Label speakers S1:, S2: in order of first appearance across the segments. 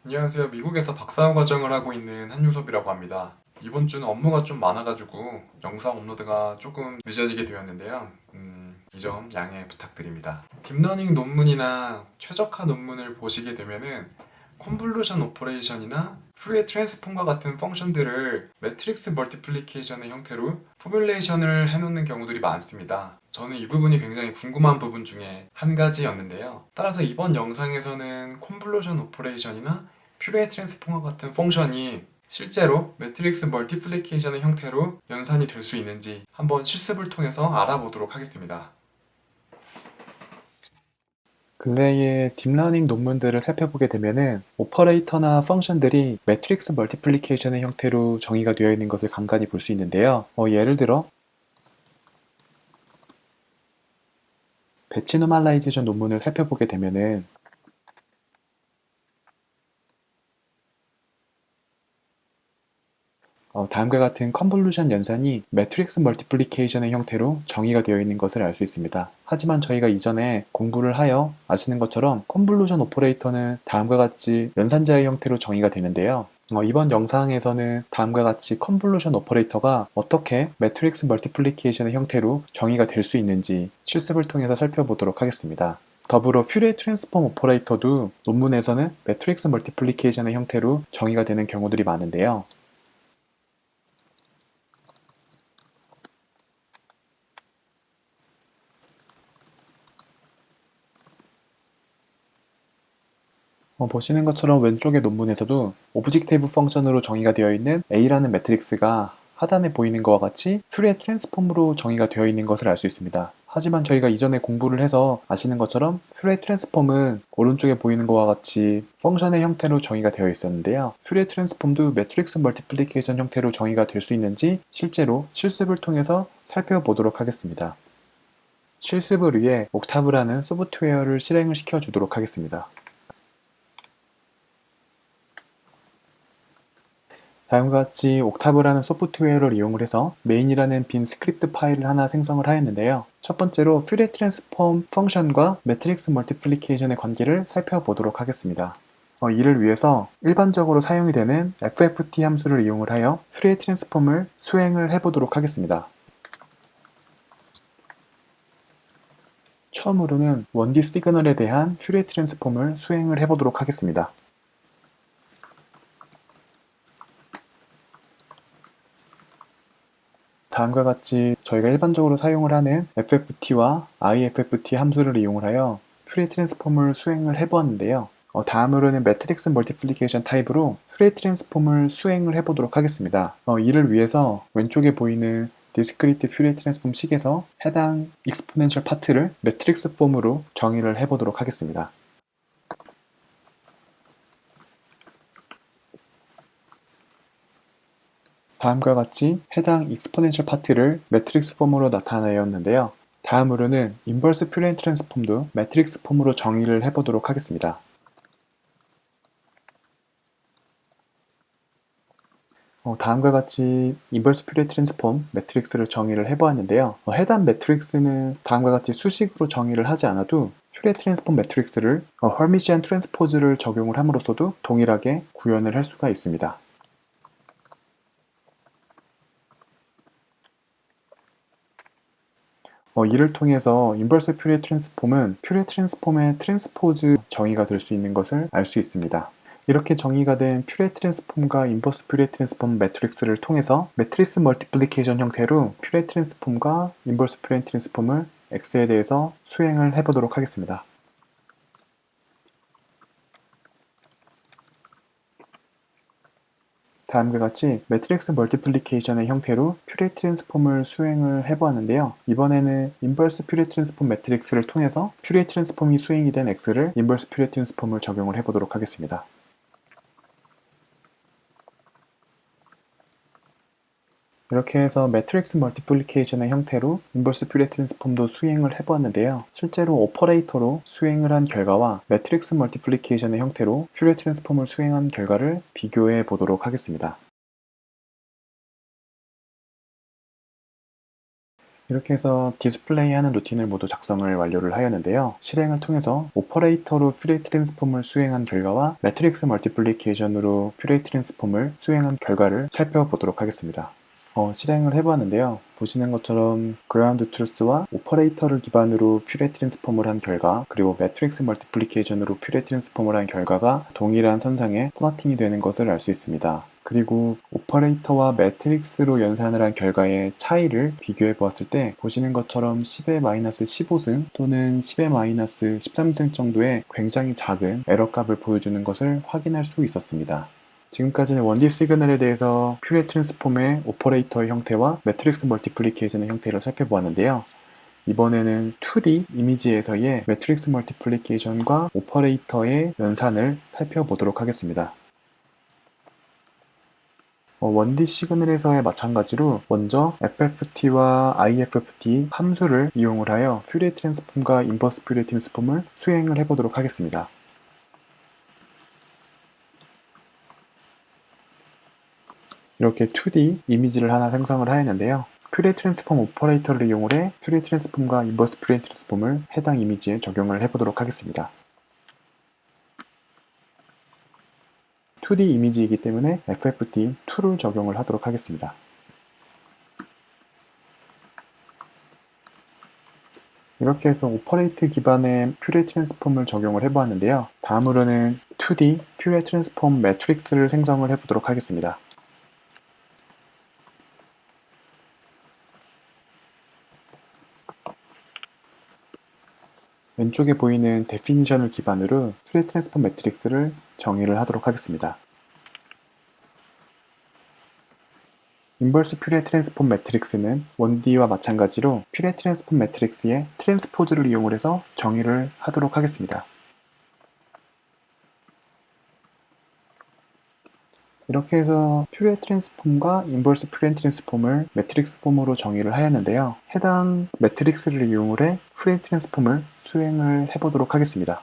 S1: 안녕하세요. 미국에서 박사학위 과정을 하고 있는 한유섭이라고 합니다. 이번 주는 업무가 좀 많아가지고 영상 업로드가 조금 늦어지게 되었는데요. 이 점 양해 부탁드립니다. 딥러닝 논문이나 최적화 논문을 보시게 되면은 컨볼루션 오퍼레이션이나 퓨리에 트랜스폼과 같은 펑션들을 매트릭스 멀티플리케이션의 형태로 포뮬레이션을 해놓는 경우들이 많습니다. 저는 이 부분이 굉장히 궁금한 부분 중에 한 가지였는데요. 따라서 이번 영상에서는 컨볼루션 오퍼레이션이나 퓨리에 트랜스폼과 같은 펑션이 실제로 매트릭스 멀티플리케이션의 형태로 연산이 될 수 있는지 한번 실습을 통해서 알아보도록 하겠습니다.
S2: 근래의 딥러닝 논문들을 살펴보게 되면은 오퍼레이터나 펑션들이 매트릭스 멀티플리케이션의 형태로 정의가 되어 있는 것을 간간히 볼 수 있는데요. 예를 들어 배치 노멀라이제이션 논문을 살펴보게 되면은 다음과 같은 컨볼루션 연산이 매트릭스 멀티플리케이션의 형태로 정의가 되어 있는 것을 알 수 있습니다. 하지만 저희가 이전에 공부를 하여 아시는 것처럼 컨볼루션 오퍼레이터는 다음과 같이 연산자의 형태로 정의가 되는데요. 이번 영상에서는 다음과 같이 컨볼루션 오퍼레이터가 어떻게 매트릭스 멀티플리케이션의 형태로 정의가 될 수 있는지 실습을 통해서 살펴보도록 하겠습니다. 더불어 퓨리에 트랜스폼 오퍼레이터도 논문에서는 매트릭스 멀티플리케이션의 형태로 정의가 되는 경우들이 많은데요. 보시는 것처럼 왼쪽의 논문에서도 오브젝티브 펑션으로 정의가 되어 있는 A라는 매트릭스가 하단에 보이는 것과 같이 퓨리에 트랜스폼으로 정의가 되어 있는 것을 알 수 있습니다. 하지만 저희가 이전에 공부를 해서 아시는 것처럼 퓨리에 트랜스폼은 오른쪽에 보이는 것과 같이 펑션의 형태로 정의가 되어 있었는데요. 퓨리에 트랜스폼도 매트릭스 멀티플리케이션 형태로 정의가 될 수 있는지 실제로 실습을 통해서 살펴보도록 하겠습니다. 실습을 위해 옥타브라는 소프트웨어를 실행을 시켜주도록 하겠습니다. 다음과 같이 옥타브라는 소프트웨어를 이용을 해서 메인이라는 빈 스크립트 파일을 하나 생성을 하였는데요. 첫 번째로 퓨리에 트랜스폼 펑션과 매트릭스 멀티플리케이션의 관계를 살펴보도록 하겠습니다. 이를 위해서 일반적으로 사용이 되는 FFT 함수를 이용을 하여 퓨리에 트랜스폼을 수행을 해보도록 하겠습니다. 처음으로는 1D 시그널에 대한 퓨리에 트랜스폼을 수행을 해보도록 하겠습니다. 다음과 같이 저희가 일반적으로 사용을 하는 FFT와 IFFT 함수를 이용을 하여 퓨리에 트랜스폼을 수행을 해보았는데요. 다음으로는 매트릭스 멀티플리케이션 타입으로 퓨리에 트랜스폼을 수행을 해보도록 하겠습니다. 이를 위해서 왼쪽에 보이는 디스크리트 퓨리에 트랜스폼 식에서 해당 익스포넨셜 파트를 매트릭스 폼으로 정의를 해보도록 하겠습니다. 다음과 같이 해당 익스포넨셜 파트를 매트릭스 폼으로 나타내었는데요. 다음으로는 인버스 퓨리에 트랜스폼도 매트릭스 폼으로 정의를 해보도록 하겠습니다. 다음과 같이 인버스 퓨리에 트랜스폼 매트릭스를 정의를 해보았는데요. 해당 매트릭스는 다음과 같이 수식으로 정의를 하지 않아도 퓨리에 트랜스폼 매트릭스를 허미시안 트랜스포즈를 적용을 함으로써도 동일하게 구현을 할 수가 있습니다. 이를 통해서 인버스 퓨리에 트랜스폼은 퓨리에 트랜스폼의 트랜스포즈 정의가 될 수 있는 것을 알 수 있습니다. 이렇게 정의가 된 퓨리에 트랜스폼과 인버스 퓨리에 트랜스폼 매트릭스를 통해서 매트리스 멀티플리케이션 형태로 퓨리에 트랜스폼과 인버스 퓨리에 트랜스폼을 X에 대해서 수행을 해보도록 하겠습니다. 다음과 같이 매트릭스 멀티플리케이션의 형태로 퓨리에 트랜스폼을 수행을 해보았는데요. 이번에는 인버스 퓨리에 트랜스폼 매트릭스를 통해서 퓨리에 트랜스폼이 수행이 된 X를 인버스 퓨리에 트랜스폼을 적용을 해보도록 하겠습니다. 이렇게 해서 매트릭스 멀티플리케이션의 형태로 인버스 퓨리에 트랜스폼도 수행을 해보았는데요. 실제로 오퍼레이터로 수행을 한 결과와 매트릭스 멀티플리케이션의 형태로 퓨리에 트랜스폼을 수행한 결과를 비교해 보도록 하겠습니다. 이렇게 해서 디스플레이하는 루틴을 모두 작성을 완료를 하였는데요. 실행을 통해서 오퍼레이터로 퓨리에 트랜스폼을 수행한 결과와 매트릭스 멀티플리케이션으로 퓨리에 트랜스폼을 수행한 결과를 살펴보도록 하겠습니다. 실행을 해보았는데요. 보시는 것처럼 그라운드 트루스와 오퍼레이터를 기반으로 퓨리에 트랜스폼을 한 결과, 그리고 매트릭스 멀티플리케이션으로 퓨리에 트랜스폼을 한 결과가 동일한 선상에 플러팅이 되는 것을 알 수 있습니다. 그리고 오퍼레이터와 매트릭스로 연산을 한 결과의 차이를 비교해 보았을 때 보시는 것처럼 10의 마이너스 15승 또는 10의 마이너스 13승 정도의 굉장히 작은 에러 값을 보여주는 것을 확인할 수 있었습니다. 지금까지는 1D 시그널에 대해서 퓨리에 트랜스폼의 오퍼레이터의 형태와 매트릭스 멀티플리케이션의 형태를 살펴보았는데요. 이번에는 2D 이미지에서의 매트릭스 멀티플리케이션과 오퍼레이터의 연산을 살펴보도록 하겠습니다. 1D 시그널에서의 마찬가지로 먼저 FFT와 IFFT 함수를 이용을 하여 퓨리에 트랜스폼과 인버스 퓨리에 트랜스폼을 수행을 해보도록 하겠습니다. 이렇게 2D 이미지를 하나 생성을 하였는데요. 퓨리에 트랜스폼 오퍼레이터를 이용해 퓨리에 트랜스폼과 인버스 퓨리에 트랜스폼을 해당 이미지에 적용을 해보도록 하겠습니다. 2D 이미지이기 때문에 FFT2를 적용을 하도록 하겠습니다. 이렇게 해서 오퍼레이트 기반의 퓨리에 트랜스폼을 적용을 해보았는데요. 다음으로는 2D 퓨리에 트랜스폼 매트릭스를 생성을 해보도록 하겠습니다. 왼쪽에 보이는 데피니션을 기반으로 퓨리에 트랜스폼 매트릭스를 정의를 하도록 하겠습니다. 인버스 퓨리에 트랜스폼 매트릭스는 1D와 마찬가지로 퓨리에 트랜스폼 매트릭스의 트랜스포즈를 이용해서 정의를 하도록 하겠습니다. 이렇게 해서 퓨리에 트랜스폼과 인버스 퓨리에 트랜스폼을 매트릭스 폼으로 정의를 하였는데요. 해당 매트릭스를 이용해 퓨리에 트랜스폼을 수행을 해보도록 하겠습니다.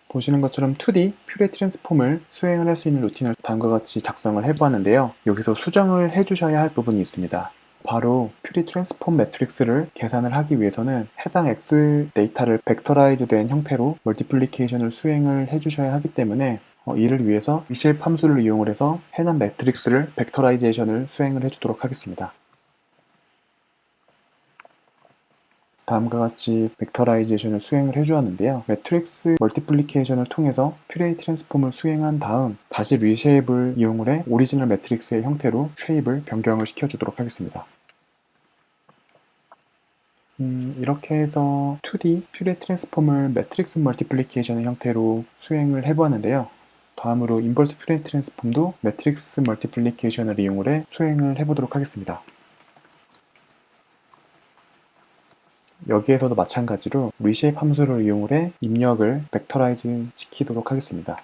S2: 보시는 것처럼 2D 퓨리에 트랜스폼을 수행을 할 수 있는 루틴을 다음과 같이 작성을 해보았는데요. 여기서 수정을 해주셔야 할 부분이 있습니다. 바로 퓨리에 트랜스폼 매트릭스를 계산을 하기 위해서는 해당 X 데이터를 벡터라이즈 된 형태로 멀티플리케이션을 수행을 해주셔야 하기 때문에 이를 위해서 reshape 함수를 이용을 해서 해당 매트릭스를 벡터라이제이션을 수행을 해주도록 하겠습니다. 다음과 같이 벡터라이제이션을 수행을 해주었는데요. 매트릭스 멀티플리케이션을 통해서 퓨리에 트랜스폼을 수행한 다음 다시 리쉐입을 이용을 해 오리지널 매트릭스의 형태로 쉐입을 변경을 시켜주도록 하겠습니다. 이렇게 해서 2D 퓨리에 트랜스폼을 매트릭스 멀티플리케이션의 형태로 수행을 해보았는데요. 다음으로 인버스 퓨리에 트랜스폼도 매트릭스 멀티플리케이션을 이용을 해 수행을 해보도록 하겠습니다. 여기에서도 마찬가지로 reshape 함수를 이용을 해 입력을 벡터라이즈 시키도록 하겠습니다.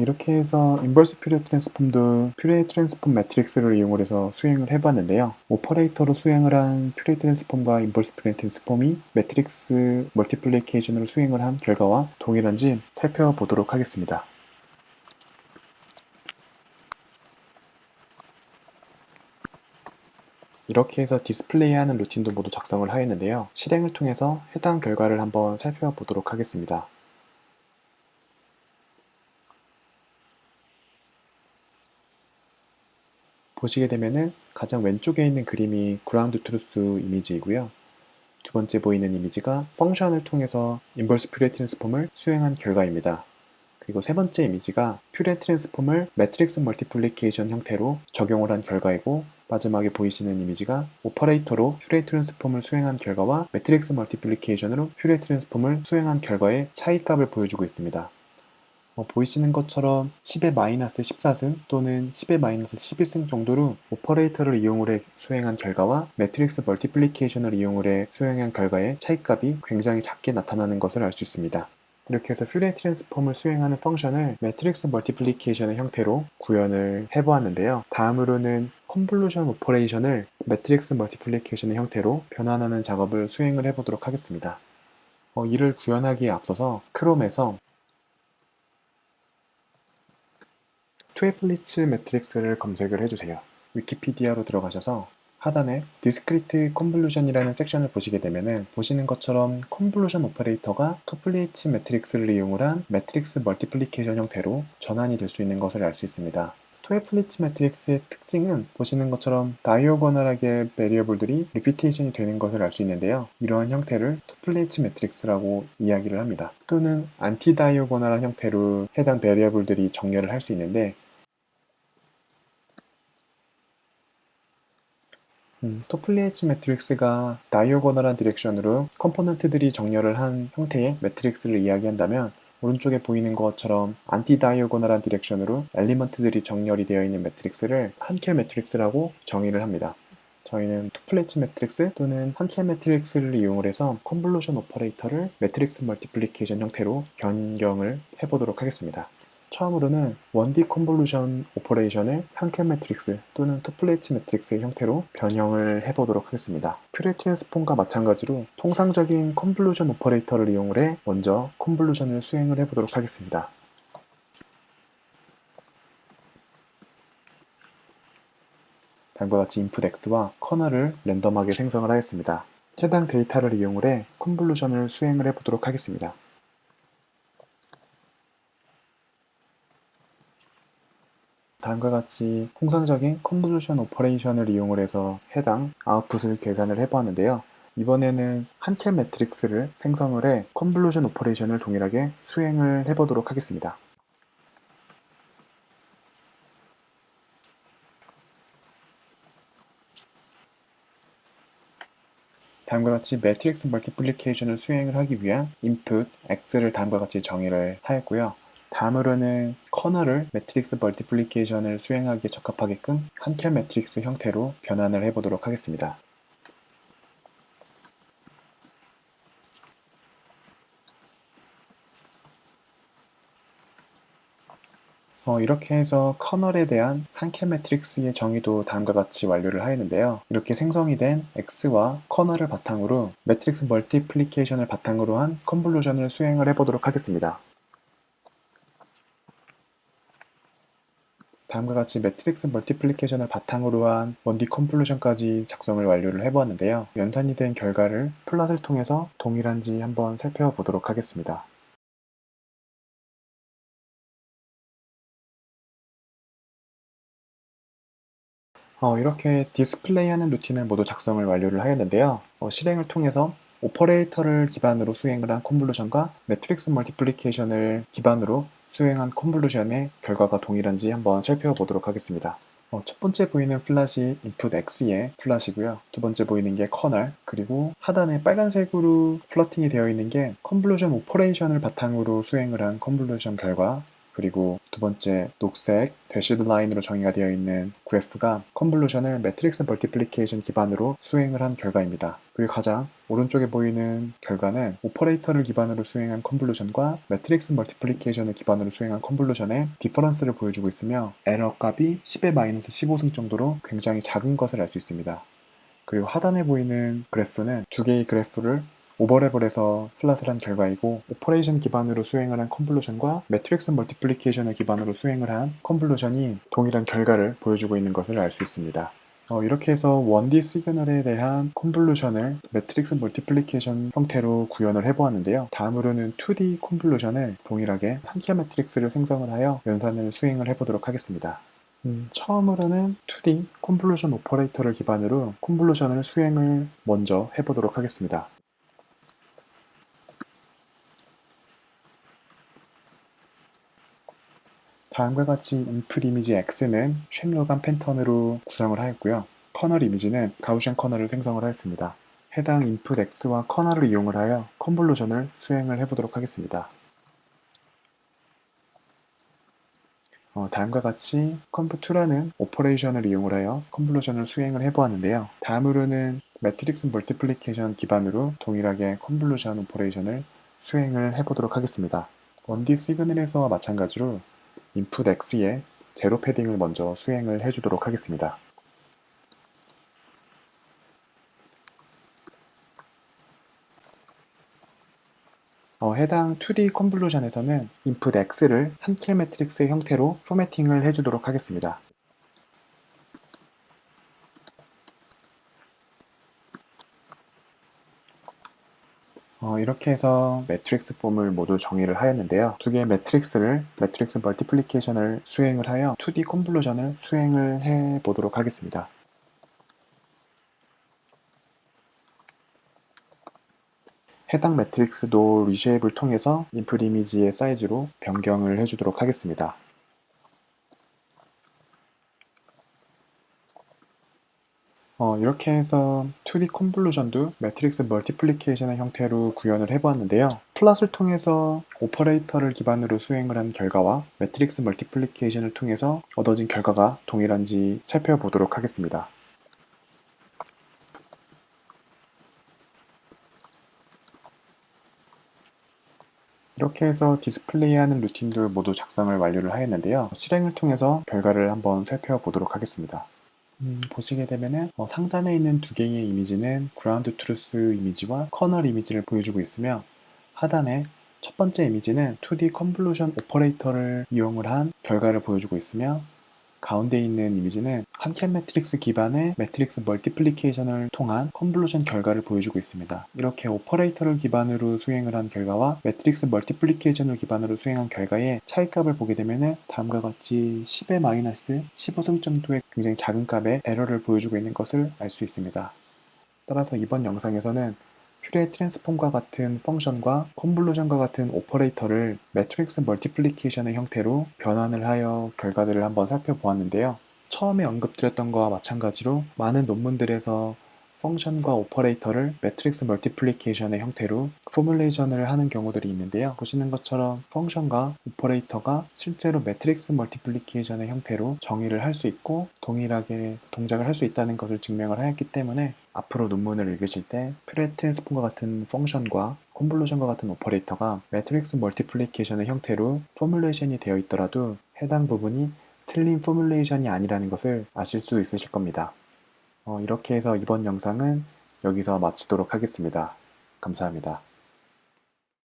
S2: 이렇게 해서 인버스 퓨리에 트랜스폼도 퓨리에 트랜스폼 매트릭스를 이용을 해서 수행을 해봤는데요. 오퍼레이터로 수행을 한 퓨리에 트랜스폼과 인버스 퓨리에 트랜스폼이 매트릭스 멀티플리케이션으로 수행을 한 결과와 동일한지 살펴보도록 하겠습니다. 이렇게 해서 디스플레이하는 루틴도 모두 작성을 하였는데요. 실행을 통해서 해당 결과를 한번 살펴보도록 하겠습니다. 보시게 되면은 가장 왼쪽에 있는 그림이 그라운드 트루스 이미지이고요. 두 번째 보이는 이미지가 펑션을 통해서 인버스 퓨리에 트랜스폼을 수행한 결과입니다. 그리고 세 번째 이미지가 퓨리에 트랜스폼을 매트릭스 멀티플리케이션 형태로 적용을 한 결과이고, 마지막에 보이시는 이미지가 오퍼레이터로 퓨리에 트랜스폼을 수행한 결과와 매트릭스 멀티플리케이션으로 퓨리에 트랜스폼을 수행한 결과의 차이값을 보여주고 있습니다. 보이시는 것처럼 10의 마이너스 14승 또는 10의 마이너스 11승 정도로 오퍼레이터를 이용을 해 수행한 결과와 매트릭스 멀티플리케이션을 이용을 해 수행한 결과의 차이값이 굉장히 작게 나타나는 것을 알 수 있습니다. 이렇게 해서 퓨리에 트랜스폼을 수행하는 펑션을 매트릭스 멀티플리케이션의 형태로 구현을 해보았는데요. 다음으로는 컨볼루션 오퍼레이션을 매트릭스 멀티플리케이션의 형태로 변환하는 작업을 수행을 해보도록 하겠습니다. 이를 구현하기에 앞서서 크롬에서 토에플리츠 매트릭스를 검색을 해주세요. 위키피디아로 들어가셔서 하단에 Discrete Convolution이라는 섹션을 보시게 되면은 보시는 것처럼 컨볼루션 오퍼레이터가 토플리츠 매트릭스를 이용을 한 매트릭스 멀티플리케이션 형태로 전환이 될 수 있는 것을 알 수 있습니다. 토에플리츠 매트릭스의 특징은 보시는 것처럼 다이어고널하게 베리어블들이 리피테이션이 되는 것을 알 수 있는데요. 이러한 형태를 토플리츠 매트릭스라고 이야기를 합니다. 또는 안티 다이어고널한 형태로 해당 베리어블들이 정렬을 할 수 있는데 토플리에치 매트릭스가 다이어고널한 디렉션으로 컴포넌트들이 정렬을 한 형태의 매트릭스를 이야기한다면 오른쪽에 보이는 것처럼 안티 다이어고널한 디렉션으로 엘리먼트들이 정렬이 되어 있는 매트릭스를 한켈 매트릭스라고 정의를 합니다. 저희는 토플리에치 매트릭스 또는 한켈 매트릭스를 이용을 해서 컨볼루션 오퍼레이터를 매트릭스 멀티플리케이션 형태로 변경을 해보도록 하겠습니다. 처음으로는 1D 컨볼루션 오퍼레이션을 한켈 매트릭스 또는 토플리에치 매트릭스의 형태로 변형을 해보도록 하겠습니다. 퓨리어 트랜스폼과 마찬가지로 통상적인 컨볼루션 오퍼레이터를 이용을 해 먼저 컨볼루션을 수행을 해보도록 하겠습니다. 다음과 같이 input x와 커널을 랜덤하게 생성을 하였습니다. 해당 데이터를 이용을 해 컨볼루션을 수행을 해보도록 하겠습니다. 다음과 같이 통상적인 컨볼루션 오퍼레이션을 이용을 해서 해당 아웃풋을 계산을 해보았는데요. 이번에는 한켈 매트릭스를 생성을 해 컨볼루션 오퍼레이션을 동일하게 수행을 해보도록 하겠습니다. 다음과 같이 매트릭스 멀티플리케이션을 수행을 하기 위한 input x를 다음과 같이 정의를 하였고요. 다음으로는 커널을 매트릭스 멀티플리케이션을 수행하기에 적합하게끔 한켈 매트릭스 형태로 변환을 해보도록 하겠습니다. 이렇게 해서 커널에 대한 한켈 매트릭스의 정의도 다음과 같이 완료를 하였는데요. 이렇게 생성이 된 X와 커널을 바탕으로 매트릭스 멀티플리케이션을 바탕으로 한 컨볼루션을 수행을 해보도록 하겠습니다. 다음과 같이 매트릭스 멀티플리케이션을 바탕으로 한 1D 컨볼루션까지 작성을 완료를 해보았는데요. 연산이 된 결과를 플롯을 통해서 동일한지 한번 살펴보도록 하겠습니다. 이렇게 디스플레이하는 루틴을 모두 작성을 완료를 하였는데요. 실행을 통해서 오퍼레이터를 기반으로 수행을 한 컨볼루션과 매트릭스 멀티플리케이션을 기반으로 수행한 컨볼루션의 결과가 동일한지 한번 살펴보도록 하겠습니다. 첫 번째 보이는 플랫이 input x의 플랫이고요. 두 번째 보이는 게 커널, 그리고 하단에 빨간색으로 플러팅이 되어 있는 게 컨볼루션 오퍼레이션을 바탕으로 수행을 한 컨볼루션 결과, 그리고 두 번째 녹색 대시드 라인으로 정의가 되어 있는 그래프가 컨볼루션을 매트릭스 멀티플리케이션 기반으로 수행을 한 결과입니다. 그리고 가장 오른쪽에 보이는 결과는 오퍼레이터를 기반으로 수행한 컨볼루션과 매트릭스 멀티플리케이션을 기반으로 수행한 컨볼루션의 디퍼런스를 보여주고 있으며 에러 값이 10의 마이너스 15승 정도로 굉장히 작은 것을 알 수 있습니다. 그리고 하단에 보이는 그래프는 두 개의 그래프를 오버랩을 해서 플랫을 한 결과이고 오퍼레이션 기반으로 수행을 한 컨볼루션과 매트릭스 멀티플리케이션을 기반으로 수행을 한 컨볼루션이 동일한 결과를 보여주고 있는 것을 알 수 있습니다. 이렇게 해서 1D 시그널에 대한 컨볼루션을 매트릭스 멀티플리케이션 형태로 구현을 해보았는데요. 다음으로는 2D 컨볼루션을 동일하게 한켈 매트릭스를 생성을 하여 연산을 수행을 해보도록 하겠습니다. 처음으로는 2D 컨볼루션 오퍼레이터를 기반으로 컨볼루션을 수행을 먼저 해보도록 하겠습니다. 다음과 같이 input 이미지 X는 쉐밀로간 팬턴으로 구성을 하였고요. 커널 이미지는 가우시안 커널을 생성을 하였습니다. 해당 input X와 커널을 이용을 하여 컨볼루션을 수행을 해보도록 하겠습니다. 다음과 같이 conv2라는 오퍼레이션을 이용을 하여 컨볼루션을 수행을 해보았는데요. 다음으로는 매트릭스 멀티플리케이션 기반으로 동일하게 컨볼루션 오퍼레이션을 수행을 해보도록 하겠습니다. 1D 시그널에서와 마찬가지로 input x에 제로 패딩을 먼저 수행을 해주도록 하겠습니다. 해당 2D 컨볼루션에서는 input x를 한킬 매트릭스 형태로 포매팅을 해주도록 하겠습니다. 이렇게 해서 매트릭스 폼을 모두 정의를 하였는데요. 두 개의 매트릭스를 매트릭스 멀티플리케이션을 수행을 하여 2D 컨볼루션을 수행을 해 보도록 하겠습니다. 해당 매트릭스도 리쉐입을 통해서 인풋 이미지의 사이즈로 변경을 해주도록 하겠습니다. 이렇게 해서 2D 컨볼루션도 매트릭스 멀티플리케이션의 형태로 구현을 해보았는데요. 플롯을 통해서 오퍼레이터를 기반으로 수행을 한 결과와 매트릭스 멀티플리케이션을 통해서 얻어진 결과가 동일한지 살펴보도록 하겠습니다. 이렇게 해서 디스플레이하는 루틴도 모두 작성을 완료를 하였는데요. 실행을 통해서 결과를 한번 살펴보도록 하겠습니다. 보시게 되면은 상단에 있는 두 개의 이미지는 그라운드 트루스 이미지와 커널 이미지를 보여주고 있으며 하단에 첫 번째 이미지는 2D 컨볼루션 오퍼레이터를 이용을 한 결과를 보여주고 있으며 가운데 있는 이미지는 한킬 매트릭스 기반의 매트릭스 멀티플리케이션을 통한 컨볼루션 결과를 보여주고 있습니다. 이렇게 오퍼레이터를 기반으로 수행을 한 결과와 매트릭스 멀티플리케이션을 기반으로 수행한 결과의 차이값을 보게 되면 다음과 같이 10의 마이너스 15승 정도의 굉장히 작은 값의 에러를 보여주고 있는 것을 알 수 있습니다. 따라서 이번 영상에서는 퓨리에 트랜스폼과 같은 펑션과 컨볼루션과 같은 오퍼레이터를 매트릭스 멀티플리케이션의 형태로 변환을 하여 결과들을 한번 살펴보았는데요. 처음에 언급드렸던 것과 마찬가지로 많은 논문들에서 펑션과 오퍼레이터를 매트릭스 멀티플리케이션의 형태로 포뮬레이션을 하는 경우들이 있는데요. 보시는 것처럼 펑션과 오퍼레이터가 실제로 매트릭스 멀티플리케이션의 형태로 정의를 할 수 있고 동일하게 동작을 할 수 있다는 것을 증명을 하였기 때문에 앞으로 논문을 읽으실 때 퓨리에 트랜스폼과 같은 펑션과 컨볼루션과 같은 오퍼레이터가 매트릭스 멀티플리케이션의 형태로 포뮬레이션이 되어 있더라도 해당 부분이 틀린 포뮬레이션이 아니라는 것을 아실 수 있으실 겁니다. 이렇게 해서 이번 영상은 여기서 마치도록 하겠습니다. 감사합니다.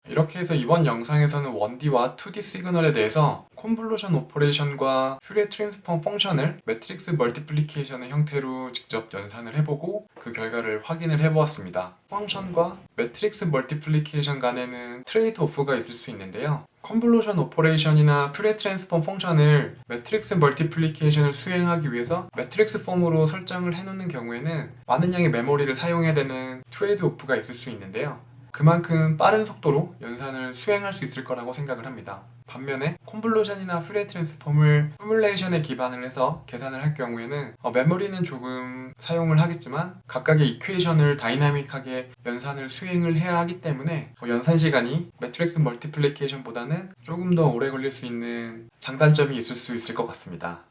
S1: 이렇게 해서 이번 영상에서는 1D와 2D 시그널에 대해서 컨볼루션 오퍼레이션과 퓨리에 트랜스폼 펑션을 매트릭스 멀티플리케이션의 형태로 직접 연산을 해보고 그 결과를 확인을 해보았습니다. 펑션과 매트릭스 멀티플리케이션 간에는 트레이드 오프가 있을 수 있는데요. 컨볼루션 오퍼레이션이나 퓨리에 트랜스폼 펑션을 매트릭스 멀티플리케이션을 수행하기 위해서 매트릭스 폼으로 설정을 해놓는 경우에는 많은 양의 메모리를 사용해야 되는 트레이드 오프가 있을 수 있는데요. 그만큼 빠른 속도로 연산을 수행할 수 있을 거라고 생각을 합니다. 반면에 컨볼루션이나 퓨리에 트랜스폼을 포뮬레이션에 기반을 해서 계산을 할 경우에는 메모리는 조금 사용을 하겠지만 각각의 이퀘이션을 다이나믹하게 연산을 수행을 해야 하기 때문에 연산 시간이 매트릭스 멀티플리케이션보다는 조금 더 오래 걸릴 수 있는 장단점이 있을 수 있을 것 같습니다.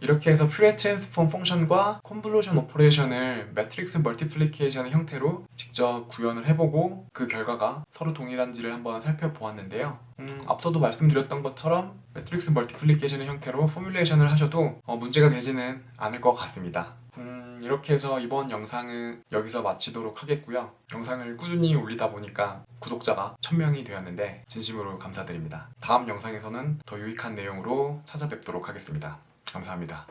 S1: 이렇게 해서 퓨리에 트랜스폼 펑션과 컨볼루션 오퍼레이션을 매트릭스 멀티플리케이션의 형태로 직접 구현을 해보고 그 결과가 서로 동일한지를 한번 살펴보았는데요. 앞서도 말씀드렸던 것처럼 매트릭스 멀티플리케이션의 형태로 포뮬레이션을 하셔도 문제가 되지는 않을 것 같습니다. 이렇게 해서 이번 영상은 여기서 마치도록 하겠고요. 영상을 꾸준히 올리다 보니까 구독자가 1000명이 되었는데 진심으로 감사드립니다. 다음 영상에서는 더 유익한 내용으로 찾아뵙도록 하겠습니다. 감사합니다.